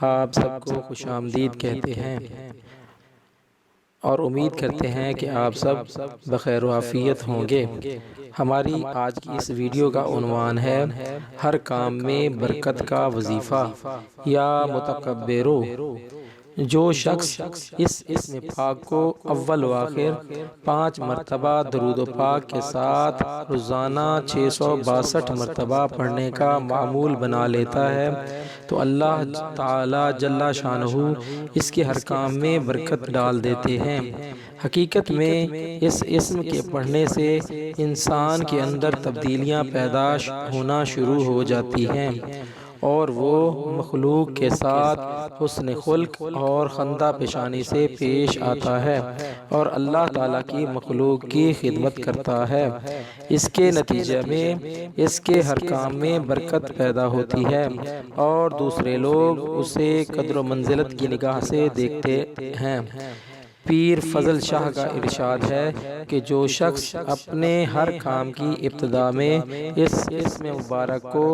آپ سب کو خوش آمدید کہتے ہیں اور امید کرتے ہیں کہ آپ سب بخیر و عافیت ہوں گے۔ ہماری آج کی اس ویڈیو کا عنوان ہے ہر کام میں برکت کا وظیفہ یا متکبرو۔ جو شخص اس اسم پاک کو اول و آخر 5 مرتبہ درود و پاک کے ساتھ روزانہ 662 مرتبہ پڑھنے کا معمول بنا لیتا ہے تو اللہ تعالی جل شانہ اس کے ہر کام میں برکت ڈال دیتے ہیں۔ حقیقت میں اس اسم کے پڑھنے سے انسان کے اندر تبدیلیاں پیدا ہونا شروع ہو جاتی ہیں اور وہ مخلوق کے ساتھ حسن خلق اور خندہ پیشانی سے پیش آتا ہے اور اللہ تعالیٰ کی مخلوق کی خدمت کرتا ہے۔ اس کے نتیجے میں اس کے ہر کام میں برکت پیدا ہوتی ہے اور دوسرے لوگ اسے قدر و منزلت کی نگاہ سے دیکھتے ہیں۔ پیر فضل شاہ کا ارشاد ہے کہ جو شخص اپنے ہر کام کی ابتدا میں اس اسم مبارک کو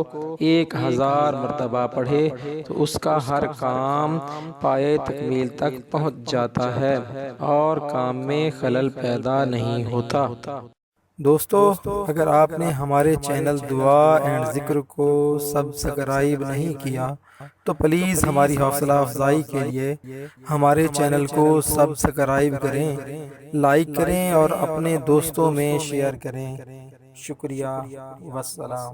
1000 مرتبہ پڑھے تو اس کا ہر کام پائے تکمیل تک پہنچ جاتا ہے اور کام میں خلل پیدا نہیں ہوتا۔ دوستو، اگر آپ نے ہمارے چینل دعا اینڈ ذکر کو سبسکرائب نہیں کیا تو پلیز ہماری حوصلہ افزائی کے لیے ہمارے چینل کو سبسکرائب کریں، لائک کریں اور اپنے دوستوں میں شیئر کریں۔ شکریہ، والسلام۔